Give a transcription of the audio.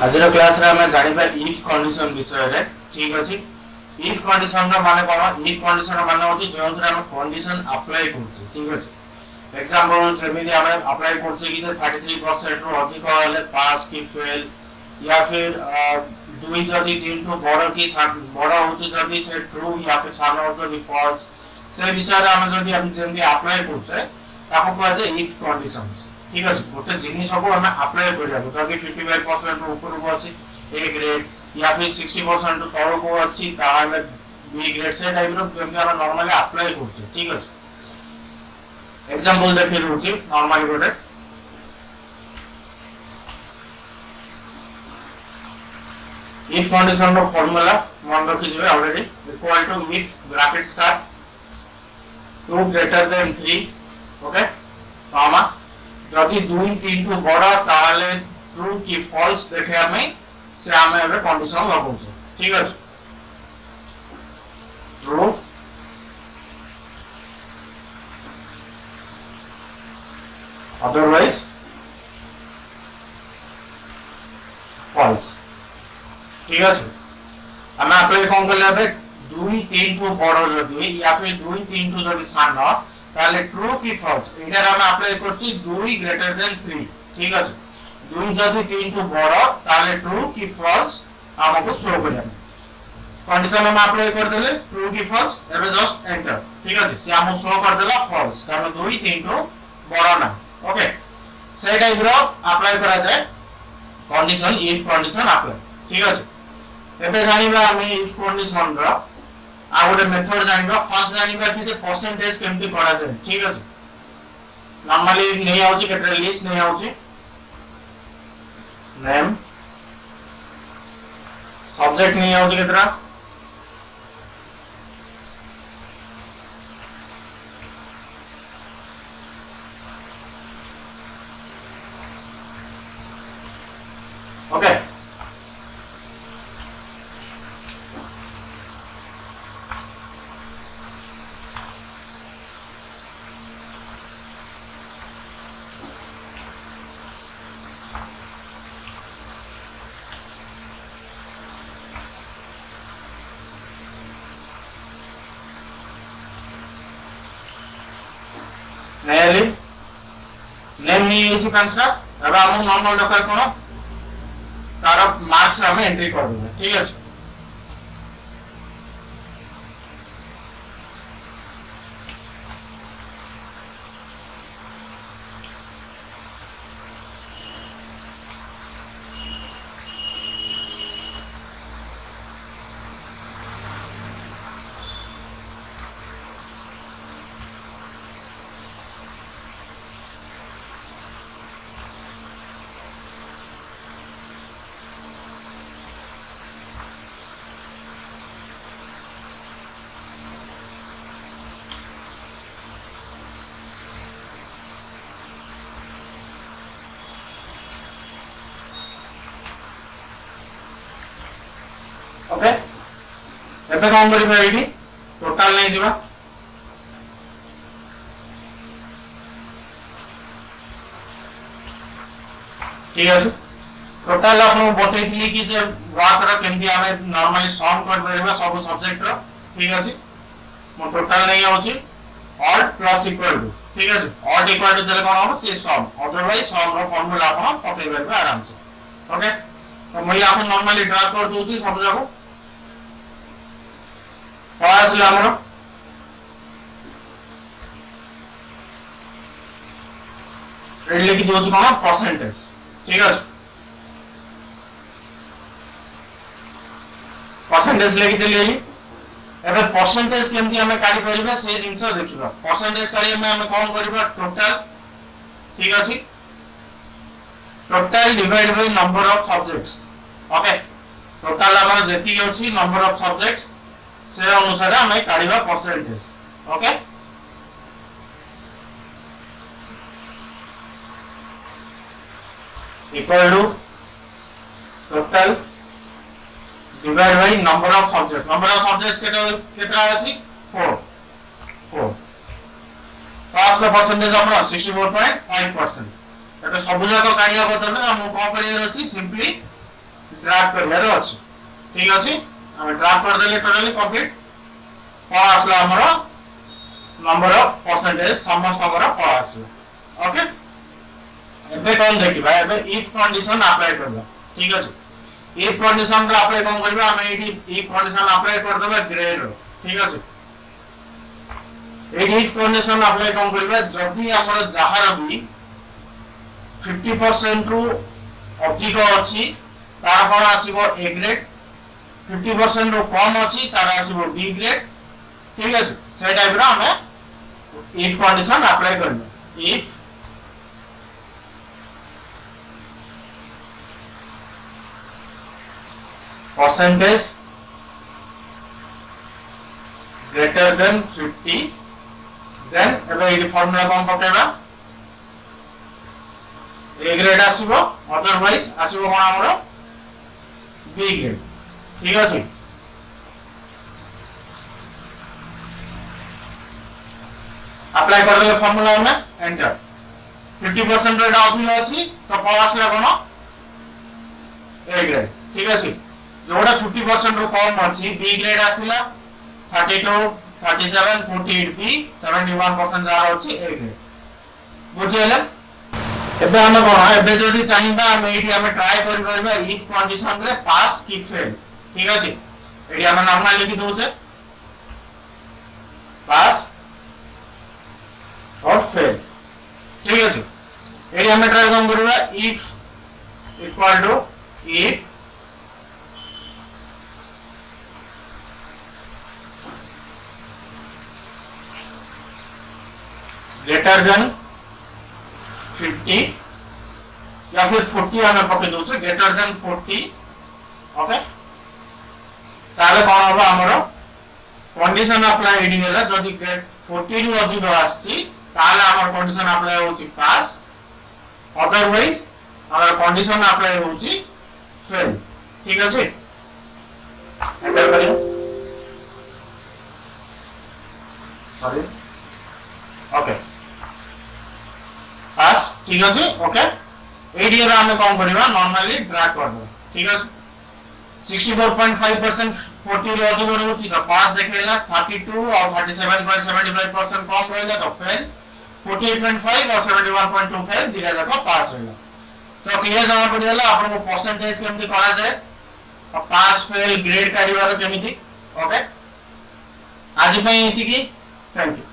आज क्लास रे हमें जानिबा इफ कंडीशन विषय रे। ठीक अछि। इफ कंडीशन रो माने कोन? इफ कंडीशन रो माने होची जोंतरे हम कंडीशन अप्लाई करछु। ठीक अछि। एग्जांपल जेमिति हमें अप्लाई करछु कि जे 33% रो अधिक होले पास की फेल, या फिर दुई जदि 3 टू बड़ की बड़ होछु जदि से ट्रू या फिर सानो होछु जदि फॉल्स, से विषय रे हम जदि हम जेमिति अप्लाई करछु ताको कहै छै इफ कंडीशंस। ठीक अछि। गोटे जिनिस को हम अप्लाई करिया जदि 55% रो ऊपर को अछि ए ग्रेड, या फिर 60% तळ को अछि ताहाले बी ग्रेड, से टाइप रो जेमिति हम नॉर्मली अप्लाई करछु। ठीक अछि। एग्जांपल देखि रहउछि नॉर्मली गोटे if condition रो फार्मूला मन रखि दिबे already equal to if bracket start 2 greater than 3, okay, comma जदि 2 3 टू बड़ा ताहाले ट्रू की फॉल्स देखे हमें से हमें एबे कंडीशन लगाउ छै। ठीक अछि। True otherwise false. ठीक अछि। हम अप्लाई कोन करले बे 2 3 टू बड़ जदि या फिर 2 3 टू जदि सानो ताले ट्रू की फॉल्स इधर हम अप्लाई करछि 2 ग्रेटर देन 3। ठीक अछि। 2 जदि 3 टू बड़ ताले ट्रू की फॉल्स हमको शो करिया कंडीशन हम अप्लाई कर देले ट्रू की फॉल्स एबे जस्ट एंटर। ठीक अछि। से हम शो कर देला फॉल्स कारण 2 3 टू बड़ ना। ओके, से टाइप रो अप्लाई करा जाय कंडीशन इफ कंडीशन अप्लाई। ठीक अछि। एबे जानिबा हम इफ कंडीशन रो आ गोटे मेथड जानिबा। फर्स्ट जानिबा कि जे परसेंटेज केमति करा जाय। ठीक अछि। नॉर्मली नहीं आउची केतरे लिस्ट नहीं आउची नेम सब्जेक्ट नहीं आउची केतरा ओके। नेम नहीं होची पांचटा। अब हम नॉर्मल दरकार कोन तार मार्क्स हम एंट्री कर देबे। ठीक अछि। ओके, एबे कोन करिबा एठी टोटल नै जिबा। ठीक अछि। टोटल आपन बतैथिली कि जे वर्क रो केमति हमें नॉर्मली सॉल्व कर परबा सब सब्जेक्ट रो। ठीक अछि। मो टोटल नै आउची ऑल्ट प्लस इक्वल टू। ठीक अछि। ऑल्ट इक्वल टू देले कोन हो से सम, अदरवाइज सम रो फार्मूला आपन पकै परबा आराम से। ओके, तो मैं आपन नॉर्मली ड्रा कर दोची सब जाको पास हमरो रेड लिखि दोछ कोन परसेंटेज। ठीक अछि। परसेंटेज लिखि देली। एबे परसेंटेज केमति हमें काढी परबा से जिंस देखिबा। परसेंटेज काढी हमें कोन करबा टोटल। ठीक अछि। Total divide by number of subjects. Okay, total हमर जेती अछि नंबर ऑफ सब्जेक्ट्स से अनुसार हमें काढिबा percentage. Okay, equal to total divide by number of subjects. Number of subjects केतना अछि 4 4 पास का परसेंटेज हमर 64.5%। एटा सब जाक काढिया बतन हम को करियर अछि सिंपली ड्राफ्ट करियार अछि ठीक अछि हम ड्राफ्ट कर देले टोटली कंप्लीट कोन आसला हमरो नंबर ऑफ परसेंटेज समस्त हमरो कोन आसला ओके एबे कोन देखिबा एबे इफ कंडीशन अप्लाई करबा ठीक अछि इफ कंडीशन रे अप्लाई कोन करबा हम एटी इफ कंडीशन अप्लाई कर देबा ग्रेड रो ठीक अछि एटी इफ कंडीशन अप्लाई कोन करबा जदी हमरो जहार भी 50% रु अधिक अछि तार कोन आसीबो ए ग्रेड 50% रु कम अछि तार आसीबो बी ग्रेड ठीक अछि से टाइप रो हम इफ कंडीशन अप्लाई करबा if percentage greater than 50 then एबे ये फार्मूला कोन पकेबा ए ग्रेड आसीबो अदरवाइज आसीबो कोन हमरो बी ग्रेड ठीक अछि अप्लाई कर देले फार्मूला में एंटर 50% रेट अधिक अछि तो कोन आसीला कोन ए ग्रेड ठीक अछि जोड़ा 50% रो कम अछि बी ग्रेड आसिला 32 37 48 बी 71% जार अछि ए ग्रेड बुझियले एबे हम कोन एबे जदी चाहिबा हम एठी हम ट्राई करि परबा इफ कंडीशन रे पास की फेल ठीक अछि एठी हम नॉर्मल लिखि दउ छे पास और फेल ठीक अछि एठी हम ट्राई कोन करबा if equal to if greater than 50 या फिर 40 हमें पके दो छे greater than 40 ओके ताले कोन होबा हमरो कंडीशन अप्लाई एडी होला जदी 40 रु अधिक आसी ताले हमर कंडीशन अप्लाई होची पास अदरवाइज हमर कंडीशन अप्लाई होची फेल ठीक अछि एंटर करियो सॉरी ओके पास ठीक अछि ओके एडी रे हम कोन करबा नॉर्मली ड्रैग कर दो ठीक अछि 64.5% 40 रे अधिक रहउची तो पास देखेला 32 और 37.75% कम रहला तो फेल 48.5 और 71.2 फेल दिला जाको पास रहला तो क्लियर जमा पड़ जाला आपन को परसेंटेज केमति करा जाय और पास फेल ग्रेड काढिबार केमिति ओके आज पई इति की थैंक यू